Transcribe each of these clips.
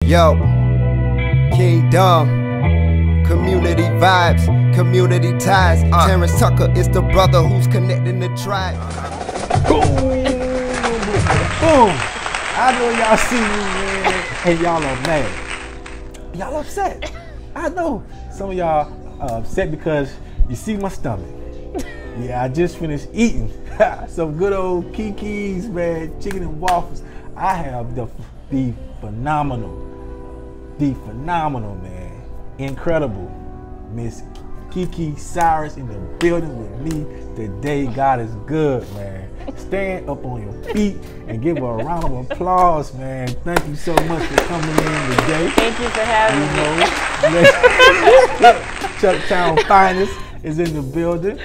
Yo, Kingdom, community vibes, community ties. Terrance Tucker is the brother who's connecting the tribe. Boom! Boom! I know y'all see me, man, and y'all are mad. Y'all upset. I know. Some of y'all are upset because you see my stomach. Yeah, I just finished eating some good old Kiki's, man, chicken and waffles. I have the phenomenal, man, incredible Miss Kiki Cyrus in the building with me today. God is good, man. Stand up on your feet and give her a round of applause, man. Thank you so much for coming in today. Thank you for having me. Chucktown Finest is in the building.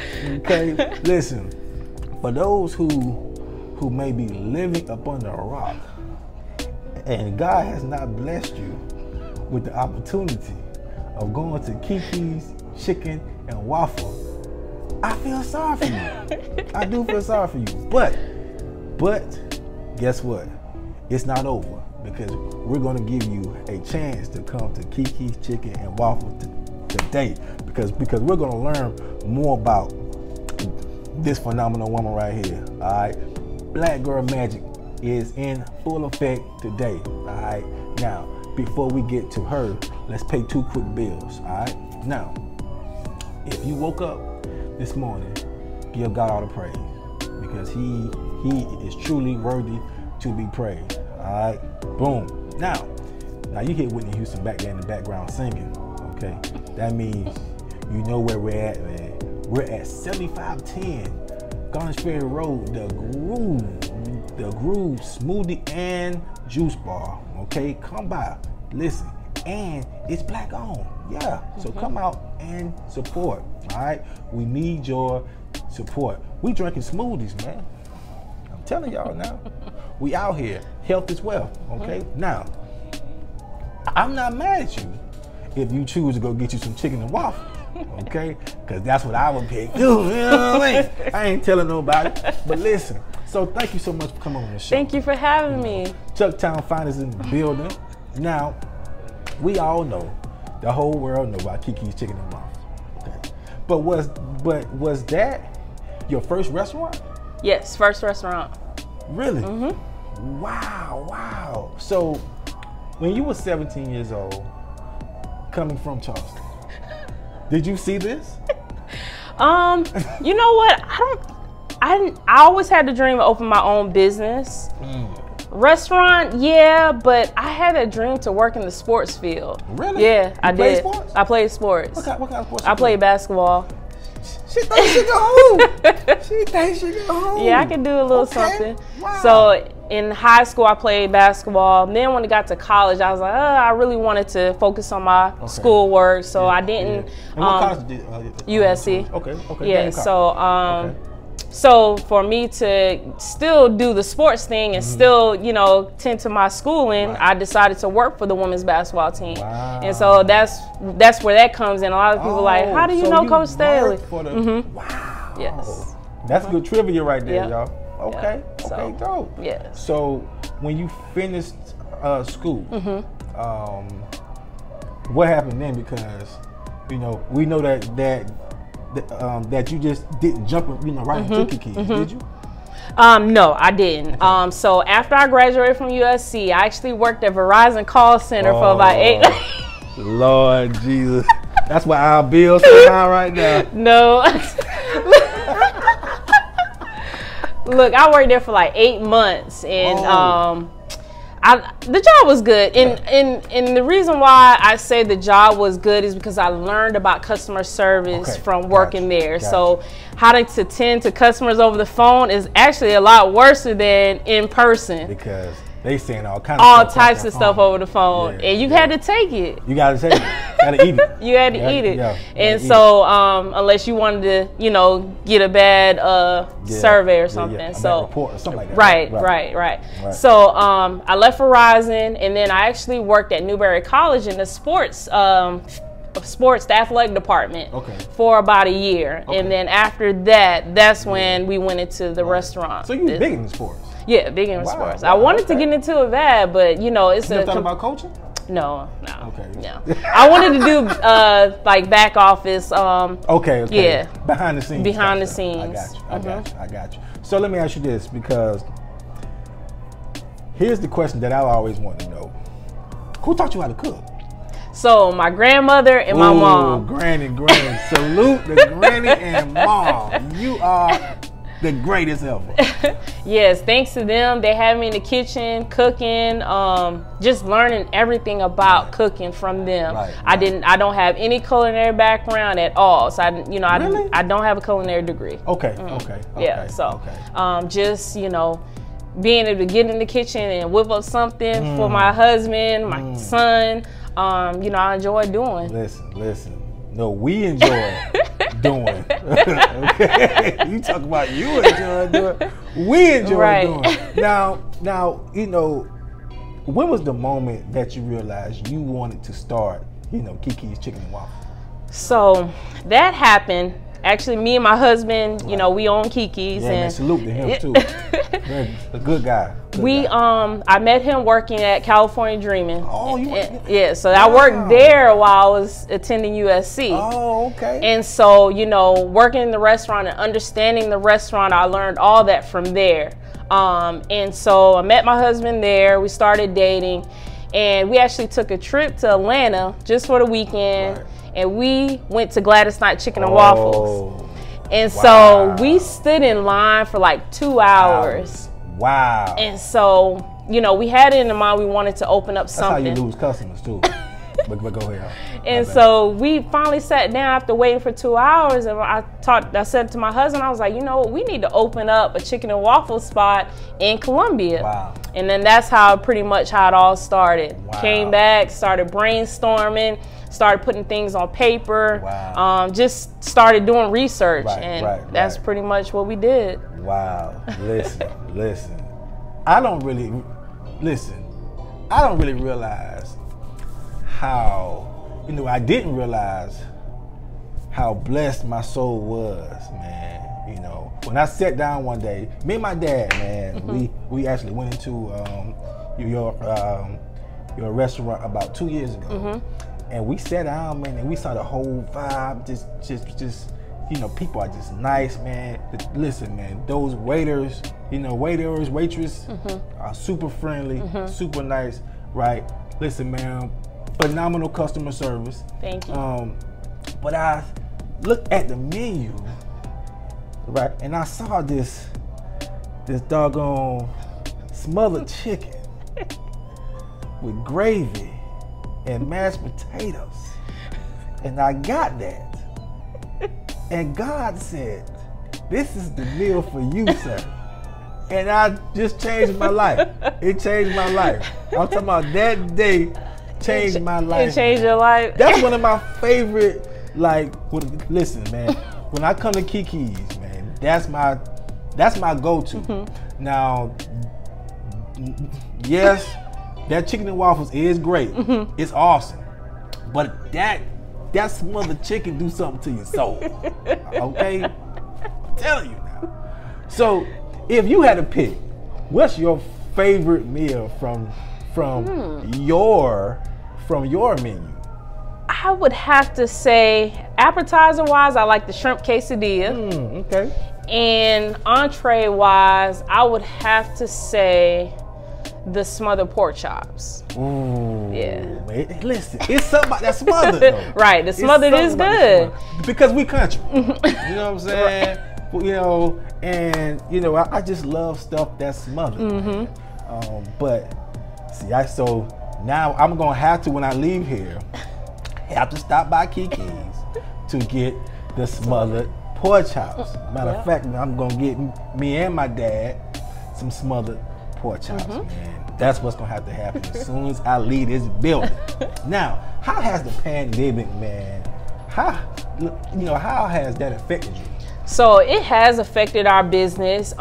Okay, listen. For those who may be living up under a rock, and God has not blessed you with the opportunity of going to Kiki's Chicken and Waffle, I feel sorry for you. I do feel sorry for you. But guess what? It's not over, because we're going to give you a chance to come to Kiki's Chicken and Waffle today, because we're going to learn more about this phenomenal woman right here. All right, Black Girl Magic is in full effect today. All right, now before we get to her, let's pay 2 quick bills. All right, now if you woke up this morning, give God all the praise, because he is truly worthy to be praised. All right, boom. Now you hear Whitney Houston back there in the background singing. Okay, that means you know where we're at, man. We're at 7510 Garnish Ferry Road, the Groove Smoothie and Juice Bar. Okay, come by, listen, and it's Black owned. Yeah, so come out and support. All right, we need your support. We drinking smoothies, man. I'm telling y'all now. We out here. Health is wealth. Okay, now I'm not mad at you if you choose to go get you some chicken and waffles. Okay, because that's what I would pick. You know what I mean? I ain't telling nobody. But listen, so thank you so much for coming on the show. Thank you for having me. Chucktown Finest in the building. Now, we all know, the whole world know about Kiki's Chicken and Waffles. Okay. But was that your first restaurant? Yes, first restaurant. Really? Mm-hmm. Wow. So when you were 17 years old, coming from Charleston, did you see this? You know what? I always had the dream to open my own business. Restaurant, yeah, but I had a dream to work in the sports field. Really? Yeah, I did. Sports? I played sports. What kind of sports? I played basketball. She thinks she can hoop. She thinks she can hoop. Yeah, I can do a little something. Wow. So in high school, I played basketball. Then when I got to college, I was like, I really wanted to focus on my schoolwork, so I didn't. And what college did USC. Okay. Yeah. So so for me to still do the sports thing and still, tend to my schooling, I decided to work for the women's basketball team. Wow. And so that's where that comes in. A lot of people are like, how do you know Coach Staley? Wow. Yes. That's good trivia right there, y'all. Okay. Yeah. Okay, dope. Yeah. So when you finished school, what happened then? Because we know that you just didn't jump right into Kiki's, did you? No, I didn't. Okay. So after I graduated from USC, I actually worked at Verizon call center for about 8. Lord Jesus, that's why our bills are high right now. No. Look, I worked there for like 8 months, and the job was good. And the reason why I say the job was good is because I learned about customer service from working there. So how to tend to customers over the phone is actually a lot worse than in person. Because they saying all types of stuff over the phone, and you had to take it. You got to take it. You got to eat it. You had to eat it. And so unless you wanted to, get a bad survey or something, a bad report or something like that. Right. So I left Verizon, and then I actually worked at Newberry College in the sports, the athletic department for about a year. And then after that, that's when we went into the restaurant. So you big in sports? Yeah, big in sports. I wanted to get into it bad, but it's you never thought about coaching? No. Okay. No. I wanted to do like back office. Okay. Yeah. Behind the scenes. Behind the stuff. scenes. I got you. So let me ask you this, because here's the question that I always want to know: who taught you how to cook? So my grandmother and my mom. Granny. Salute the granny and mom. You are the greatest ever. Yes, thanks to them, they had me in the kitchen cooking, just learning everything about cooking from them. I don't have any culinary background at all, so I don't have a culinary degree. Okay. Yeah, so just being able to get in the kitchen and whip up something for my husband, my son. I enjoy doing. Listen. No, we enjoy doing. Okay, you talk about you enjoy doing. We enjoy doing. Now, when was the moment that you realized you wanted to start, Kiki's Chicken and Waffle? So that happened. Actually, me and my husband, we own Kiki's. Yeah, and salute to him too. A good guy. I met him working at California Dreaming. Oh, yeah. So I worked there while I was attending USC. Oh, okay. And so, working in the restaurant and understanding the restaurant, I learned all that from there. And so I met my husband there. We started dating, and we actually took a trip to Atlanta just for the weekend. Right. And we went to Gladys Knight Chicken and Waffles. And so we stood in line for like 2 hours. Wow. And so, we had it in mind we wanted to open up something. That's how you lose customers too. but go ahead. And so we finally sat down after waiting for 2 hours, and I said to my husband, I was like, we need to open up a chicken and waffle spot in Columbia. Wow. And then that's how it all started. Wow. Came back, started brainstorming, started putting things on paper, just started doing research, and that's pretty much what we did. Wow. Listen. I don't really realize how, I didn't realize how blessed my soul was, man. When I sat down one day, me and my dad, man, we actually went into your restaurant about 2 years ago. And we sat down, man, and we saw the whole vibe. Just people are just nice, man. Listen, man, those waiters, waitress are super friendly, super nice, right? Listen, man, phenomenal customer service. Thank you. But I looked at the menu, right, and I saw this doggone smothered chicken with gravy and mashed potatoes, and I got that, and God said, "This is the meal for you, sir." And I just changed my life. It changed my life. I'm talking about that day changed my life. It changed your life. That's one of my favorite. Listen, man. When I come to Kiki's, man, that's my go-to. Now, yes. That chicken and waffles is great. It's awesome. But that smothered chicken do something to your soul. Okay? I'm telling you now. So, if you had to pick, what's your favorite meal from your menu? I would have to say, appetizer-wise, I like the shrimp quesadilla. Okay. And entree-wise, I would have to say the smothered pork chops. Ooh, yeah. Man, listen, it's something about that smothered though. Right, the smothered is good. Because we country. You know what I'm saying? And I just love stuff that's smothered. But see, so now I'm gonna have to, when I leave here, have to stop by Kiki's to get the smothered pork chops. Matter of fact, I'm gonna get me and my dad some smothered pork chops, man. That's what's gonna have to happen as soon as I leave this building. Now, how has the pandemic, man? How has that affected you? So it has affected our business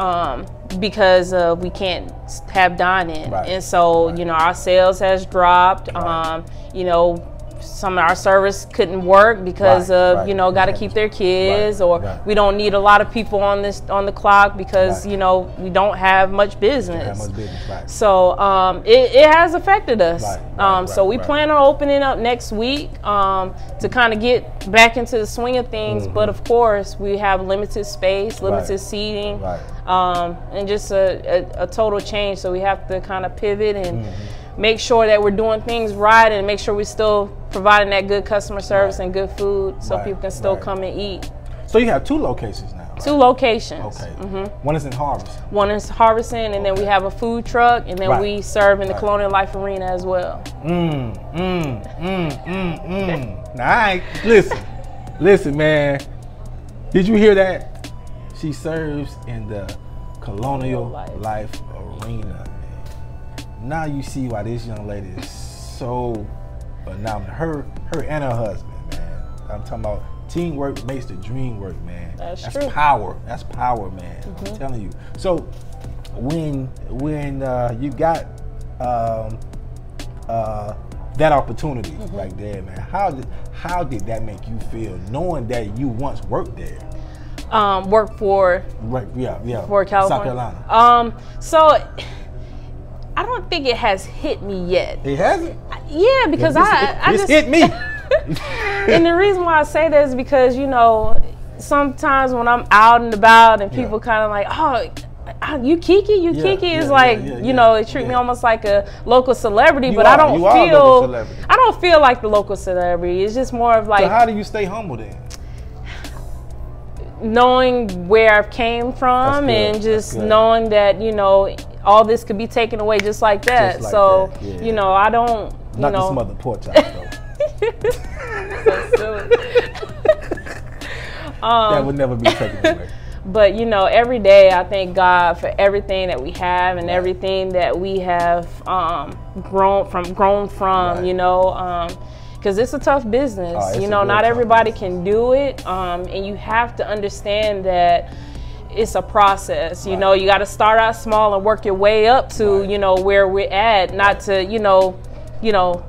because we can't have dine-in, and so our sales has dropped. some of our service couldn't work because of you know, got to keep their kids, or we don't need a lot of people on the clock because you know, we don't have much business. So it has affected us. So we plan on opening up next week to kind of get back into the swing of things. But of course, we have limited space, limited seating, and just a total change. So we have to kind of pivot and make sure that we're doing things right, and make sure we're still providing that good customer service and good food, so people can still come and eat. So you have 2 locations now, right? 2 locations. Okay. One is in Harvest. One is Harvesting, and then we have a food truck, and then we serve in the Colonial Life Arena as well. Now, listen, man. Did you hear that? She serves in the Colonial Life Arena. Now you see why this young lady is so phenomenal. Her and her husband, man. I'm talking about teamwork makes the dream work, man. That's true. Power. That's power, man. I'm telling you. So when you got that opportunity right there, man, how did that make you feel, knowing that you once worked there? Worked for for California. South Carolina. So I don't think it has hit me yet. It hasn't? Yeah, because I just hit me. And the reason why I say that is because, you know, sometimes when I'm out and about and people kind of like, oh, you Kiki? You Kiki? Is like, you know, it treat me almost like a local celebrity, but I don't feel like the local celebrity. It's just more of like. So how do you stay humble then? Knowing where I came from and just knowing that, you know, all this could be taken away just like that. You know, I don't, Not the smothered pork chop, though. So silly. That would never be taken away. But, you know, every day I thank God for everything that we have and everything that we have grown from, you know, because it's a tough business. You know, not everybody can do it, and you have to understand that it's a process. You know, you got to start out small and work your way up to, you know, where we're at. Not to, you know,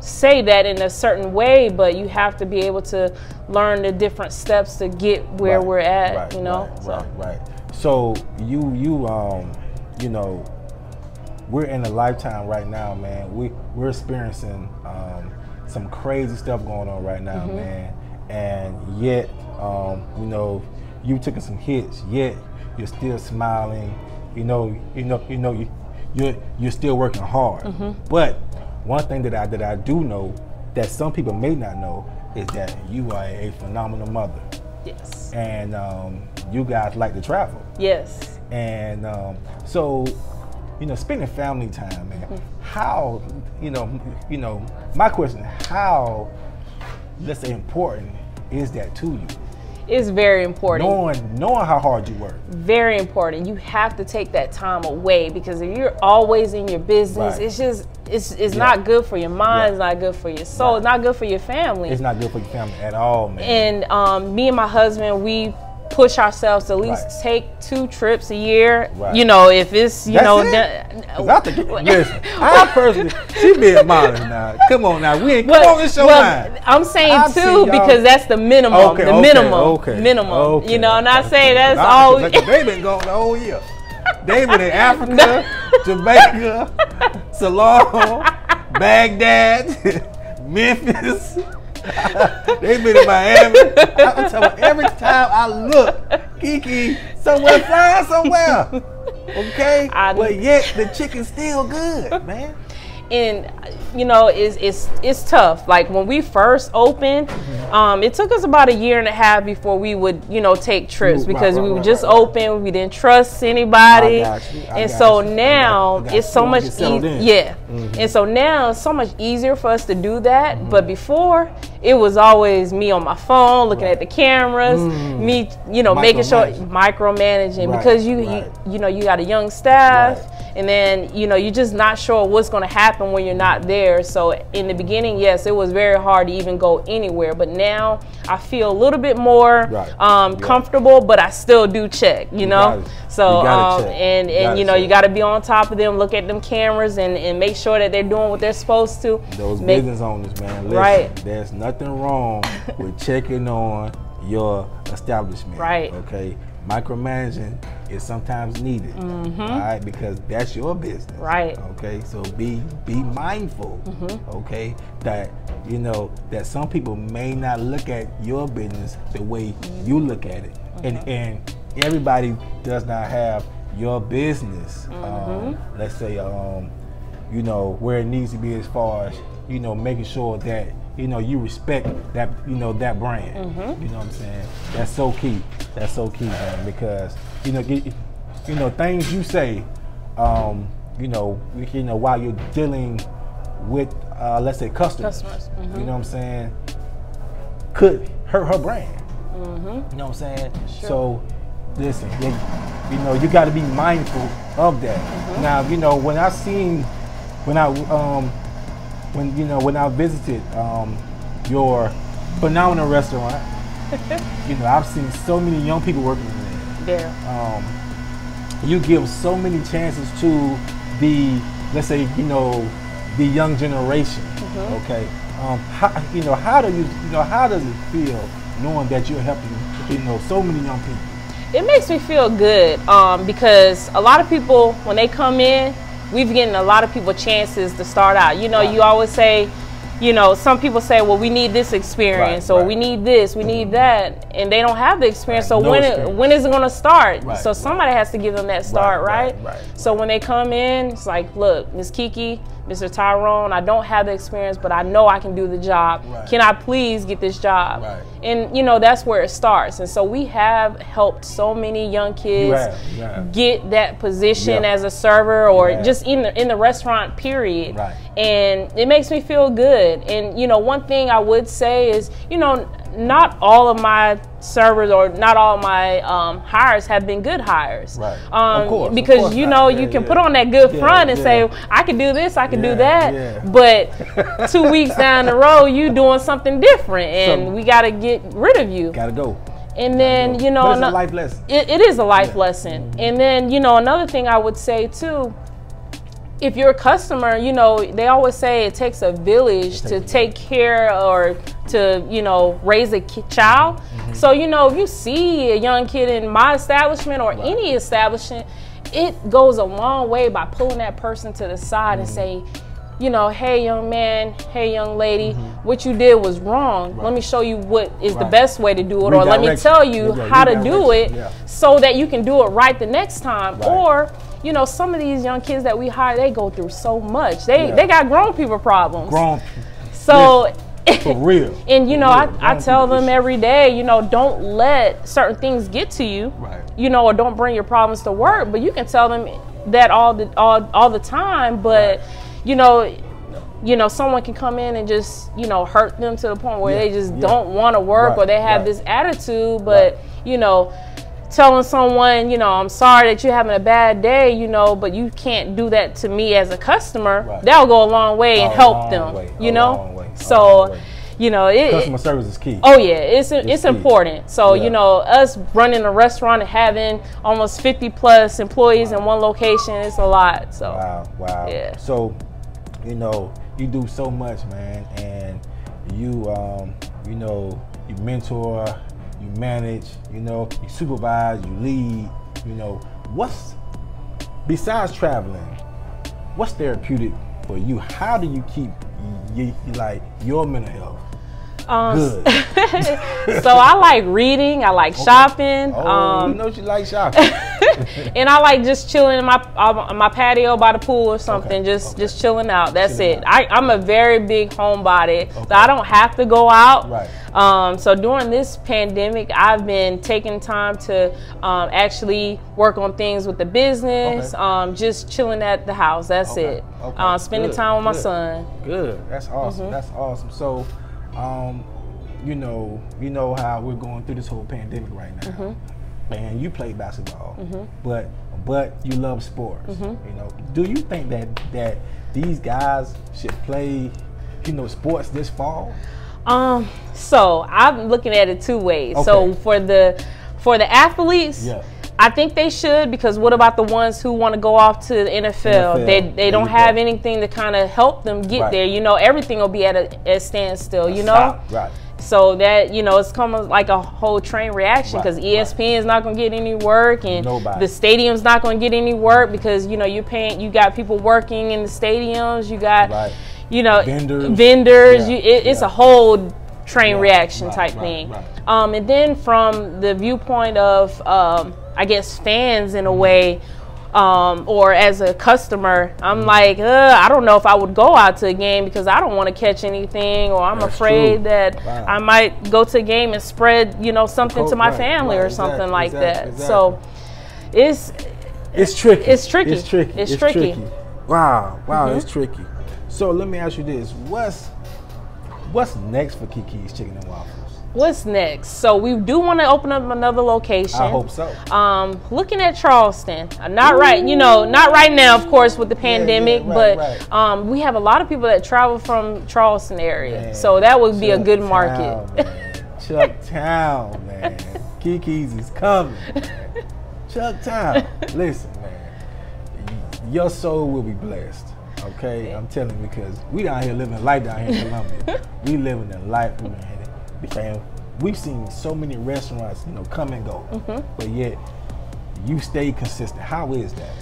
say that in a certain way, but you have to be able to learn the different steps to get where we're at. You know, So you know, we're in a lifetime right now, man. We're experiencing some crazy stuff going on right now, man. And yet, you know, you took some hits, yet you're still smiling. You're still working hard. But one thing that I do know that some people may not know is that you are a phenomenal mother. Yes. And you guys like to travel. Yes. And so, you know, spending family time, man. How, you know, my question: how, let's say, important is that to you? It's very important. Knowing how hard you work. Very important. You have to take that time away, because if you're always in your business, it's just it's not good for your mind. It's not good for your soul. It's not good for your family. It's not good for your family at all, man. And me and my husband, we push ourselves to at least take 2 trips a year. You know, if it's listen, I personally, she being modest now. Come on now, we ain't come on this show line. I'm saying 2 because that's the minimum. Minimum. You know, I'm not saying that's all. They've been going the whole year. They've been in Africa, Jamaica, Ceylon, Baghdad, Memphis. They've been in Miami. I'm telling you, every time I look, Kiki somewhere flying somewhere. Okay? But yet the chicken's still good, man. And you know, it's tough. Like when we first opened, it took us about 1.5 years before we would, you know, take trips, because we were just open. We didn't trust anybody, and so now it's so much easier. And so now it's so much easier for us to do that. But before, it was always me on my phone looking at the cameras, me, you know, making sure micromanaging, because you know, you got a young staff. and then you're just not sure what's going to happen when you're not there. So in the beginning, yes, it was very hard to even go anywhere, but now I feel a little bit more comfortable, but I still do check, So you got to be on top of them, look at them cameras, and make sure that they're doing what they're supposed to. Those business owners, man, listen, there's nothing wrong with checking on your establishment. Okay, micromanaging is sometimes needed. All right, because that's your business. Okay, so be mindful. Okay, that that some people may not look at your business the way you look at it, and everybody does not have your business. Let's say where it needs to be as far as making sure that you respect that that brand. You know what I'm saying? That's so key. That's so key, man, because things you say while you're dealing with let's say customers. You know what I'm saying, could hurt her brand. You know what I'm saying? Sure. So listen, you got to be mindful of that. Now, when I visited your phenomenal restaurant, I've seen so many young people working in there. You give so many chances to the, let's say, the young generation. Okay, how does it feel knowing that you're helping so many young people? It makes me feel good because a lot of people, when they come in, we've given a lot of people chances to start out. You always say, some people say, well, we need this experience, or we need this, we need that, and they don't have the experience. So when is it going to start? So somebody has to give them that start, right? So when they come in, it's like, look, Miss Kiki, Mr. Tyrone, I don't have the experience, but I know I can do the job. Can I please get this job? And that's where it starts. And so we have helped so many young kids get that position as a server, or just in the restaurant period. And it makes me feel good. And one thing I would say is, not all of my servers or not all of my hires have been good hires. Of course, because you can put on that good front and say, I can do this, I can do that, but 2 weeks down the road you doing something different, and we got to get rid of you. Gotta go. And then but it's a life lesson. It is a life lesson. And then another thing I would say too, if you're a customer, they always say it takes a village to take care or to, raise a child. So, if you see a young kid in my establishment or any establishment, it goes a long way by pulling that person to the side and say, hey, young man, hey, young lady, what you did was wrong. Let me show you what is the best way to do it, or let me tell you how to do it so that you can do it right the next time. Or some of these young kids that we hire, they go through so much. They got grown people problems. So for real. And I tell them every day, don't let certain things get to you. Or don't bring your problems to work. But you can tell them that all the time. But someone can come in and just hurt them to the point where they just don't want to work, or they have this attitude. But telling someone, I'm sorry that you're having a bad day, but you can't do that to me as a customer. That'll go a long way and help them, So, customer service is key. Oh yeah, it's important. So, us running a restaurant and having almost 50 plus employees in one location, it's a lot. So, wow. Yeah. So, you do so much, man, and you you mentor, you manage, you supervise, you lead, what's, besides traveling, what's therapeutic for you? How do you keep your mental health good? So I like reading, I like shopping. She like shopping. And I like just chilling in my patio by the pool or something, just chilling out. That's it. I'm a very big homebody, so I don't have to go out. So during this pandemic, I've been taking time to actually work on things with the business, just chilling at the house. That's it. Spending time with my son. Good. That's awesome. That's awesome. So, you know how we're going through this whole pandemic right now. And you play basketball, but but you love sports. You know, do you think that these guys should play, you know, sports this fall? So I'm looking at it two ways. Okay. So for the athletes, Yeah. I think they should, because what about the ones who want to go off to the NFL? They don't have anything to kind of help them get there. You know, everything will be at a standstill, you know? Right. So that, you know, it's coming like a whole train reaction, because ESPN is not going to get any work, and the stadium's not going to get any work, because, you know, you got people working in the stadiums, you got, you know, vendors. It's a whole train reaction type thing. And then from the viewpoint of, I guess, fans in a way, or as a customer, I'm like, I don't know if I would go out to a game, because I don't want to catch anything, or I'm afraid that I might go to a game and spread, you know, something to my family or something like that. So it's tricky. It's tricky. Wow, it's tricky. So let me ask you this: what's next for Kiki's Chicken and Waffles? What's next? So we do want to open up another location. I hope so. Looking at Charleston. Not right now, of course, with the pandemic, but we have a lot of people that travel from Charleston area. Man, so that would be a good market. Chucktown, man. Kiki's is coming. Chucktown. Listen, man. Your soul will be blessed. Okay? I'm telling you, because we down here living life down here in Columbia. We living the life. We've seen so many restaurants, you know, come and go, but yet you stay consistent. How is that?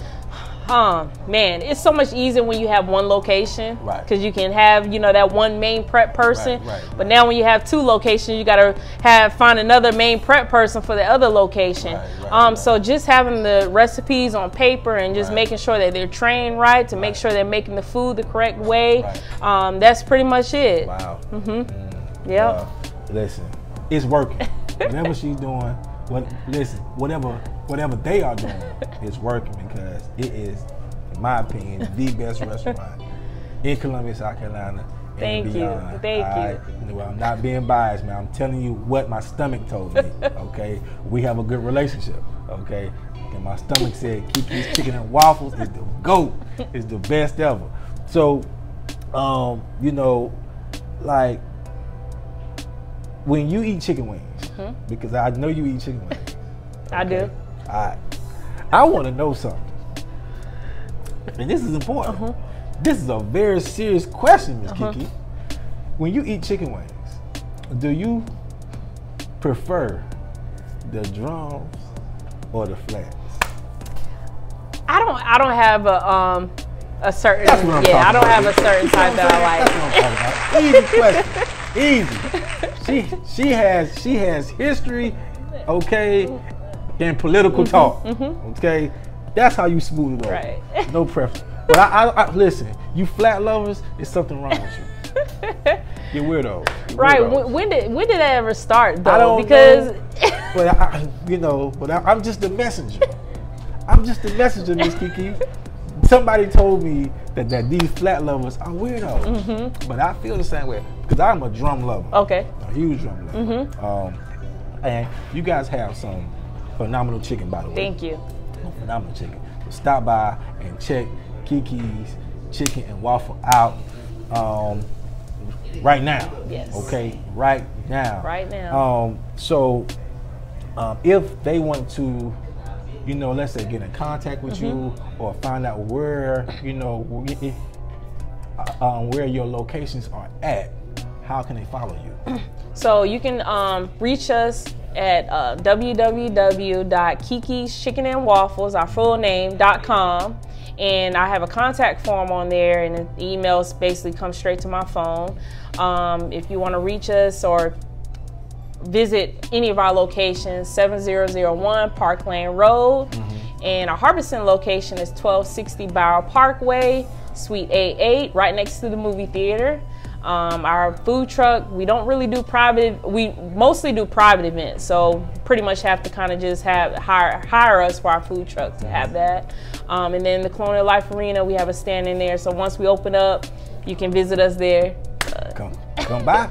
Man, it's so much easier when you have one location, because you can have, you know, that one main prep person. But now when you have two locations, you got to find another main prep person for the other location. So just having the recipes on paper and just making sure that they're trained right, to make sure they're making the food the correct way. That's pretty much it. Wow. Yep. Listen, it's working. Whatever she's doing, whatever they are doing, it's working, because it is, in my opinion, the best restaurant in Columbia, South Carolina. Thank you. Well, I'm not being biased, man. I'm telling you what my stomach told me. Okay, we have a good relationship. Okay, and my stomach said Kiki's Chicken and Waffles is the GOAT. It's the best ever. So, you know, like, when you eat chicken wings, because I know you eat chicken wings. I do. I want to know something, and this is important. This is a very serious question, Miss Kiki. When you eat chicken wings, do you prefer the drums or the flats? I don't have a certain. I don't have a certain type that I like. Easy question. Easy. She has history, okay, and political talk. Okay, that's how you smooth it over. Right. No preference. But I listen. You flat lovers, there's something wrong with you. You're weirdos. Right. When did that ever start, though? I don't know. But I'm just the messenger. I'm just the messenger, Miss Kiki. Somebody told me that these flat lovers are weirdos, but I feel the same way, because I'm a drum lover. Okay. A huge drum lover. And you guys have some phenomenal chicken, by the way. Thank you. Phenomenal chicken. So stop by and check Kiki's Chicken and Waffle out right now. Yes. Okay. Right now. Right now. So if they want to, you know, let's say get in contact with you, or find out where, you know, where your locations are at, how can they follow you? So you can reach us at www.kikschickenandwaffles, our full name.com, and I have a contact form on there, and the emails basically come straight to my phone. If you want to reach us or visit any of our locations, 7001 Park Lane Road, and our Harbison location is 1260 Barrow Parkway, Suite A8, right next to the movie theater. Our food truck, we don't really do we mostly do private events, so pretty much have to kind of just hire us for our food truck to have that. And then the Colonial Life Arena, we have a stand in there, so once we open up, you can visit us there. Come by.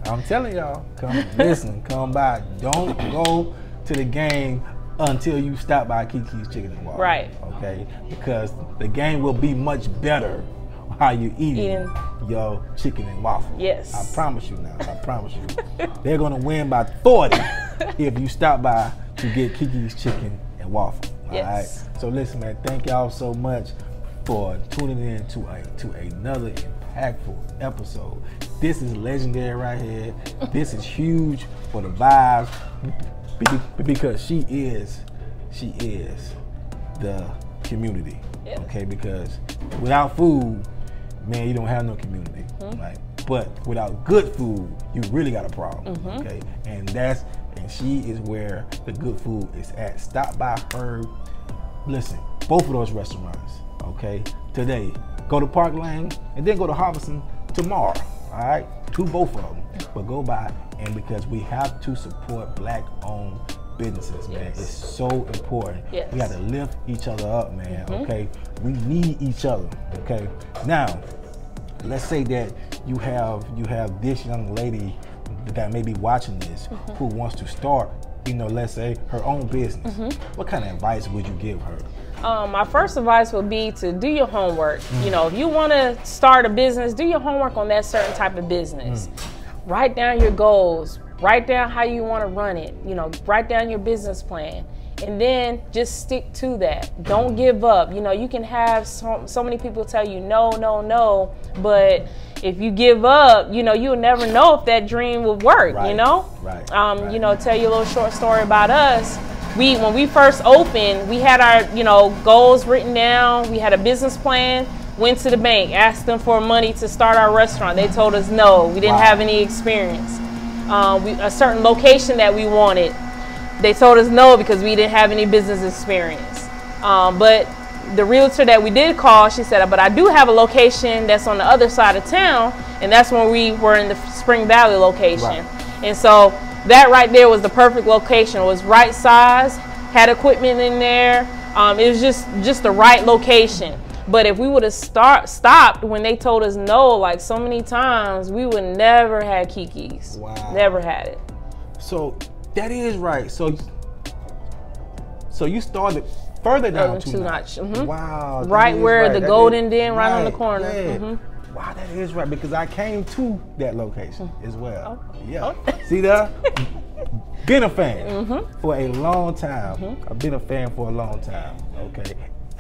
I'm telling y'all, come by. Don't go to the game until you stop by Kiki's Chicken and Waffle. Right. Okay? Because the game will be much better how you eating your chicken and waffle. Yes. I promise you now. I promise you. They're gonna win by 40 if you stop by to get Kiki's Chicken and Waffle. Yes. All right. So listen, man. Thank y'all so much for tuning in to another impactful episode. This is legendary right here. This is huge for the vibes because she is the community. Yes. Okay, because without food, man, you don't have no community. Right? But without good food, you really got a problem. Okay, and she is where the good food is at. Stop by her. Listen, both of those restaurants. Okay, today go to Park Lane and then go to Harveston tomorrow. All right, to both of them, but go by, and because we have to support Black-owned businesses, man. Yes. It's so important. Yes. We got to lift each other up, man. Okay, we need each other. Okay, now let's say that you have this young lady that may be watching this who wants to start, let's say her own business. What kind of advice would you give her? My first advice would be to do your homework. If you want to start a business, do your homework on that certain type of business. Write down your goals. Write down how you want to run it. Write down your business plan, and then just stick to that. Don't give up. You can have so many people tell you no, no, no, but if you give up, you'll never know if that dream will work. Right. Right. Tell you a little short story about us. When we first opened, we had our goals written down. We had a business plan. Went to the bank, asked them for money to start our restaurant. They told us no. We didn't have any experience. A certain location that we wanted, they told us no because we didn't have any business experience. But the realtor that we did call, she said, but I do have a location that's on the other side of town, and that's when we were in the Spring Valley location. Right. And so that right there was the perfect location. It was right size, had equipment in there. It was just the right location. But if we would have stopped when they told us no, like so many times, we would never had Kiki's. Wow. Never had it. So that is right. So you started further down two notch. Wow. Right where the Golden Den, right on the corner. Yeah. Wow, that is right, because I came to that location as well. Yeah. See that? Been a fan for a long time. I've been a fan for a long time. Okay.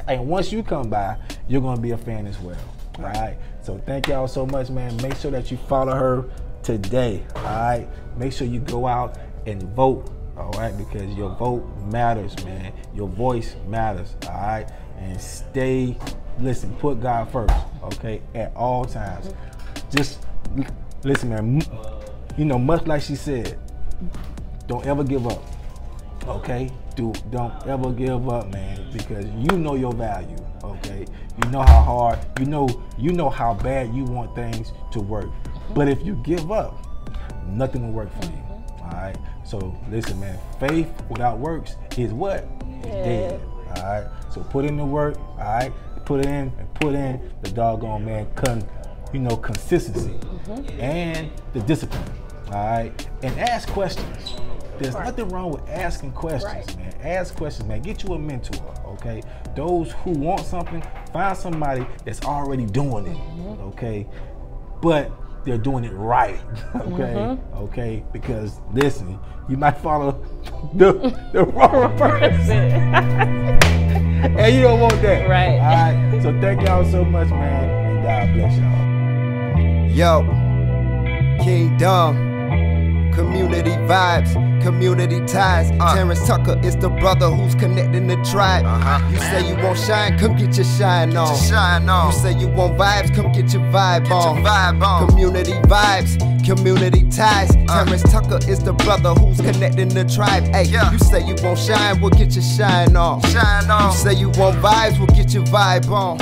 And once you come by, you're going to be a fan as well. All right. So thank y'all so much, man. Make sure that you follow her today. All right. Make sure you go out and vote. All right. Because your vote matters, man. Your voice matters. All right. And listen, put God first. Okay. At all times. Just listen, man. Much like she said, don't ever give up. Okay. Don't ever give up, man, because you know your value. Okay, you know how hard, you know how bad you want things to work. But if you give up, nothing will work for you. All right. So listen, man. Faith without works is what? It's dead. All right. So put in the work. All right. Put in the doggone, man. Consistency and the discipline. All right. And ask questions. There's nothing wrong with asking questions, man. Ask questions, man. Get you a mentor, okay? Those who want something, find somebody that's already doing it, okay? But they're doing it right, okay? Okay? Because listen, you might follow the wrong person. And you don't want that. Right. All right. So thank y'all so much, man. And God bless y'all. Yo, Kingdom. Community vibes, community ties. Terrance Tucker is the brother who's connecting the tribe. You say you won't shine, come get your shine on. You say you want vibes, come get your vibe on. Community vibes, community ties. Terrance Tucker is the brother who's connecting the tribe. Hey, you say you won't shine, we'll get your shine on. You say you want vibes, we'll get your vibe on.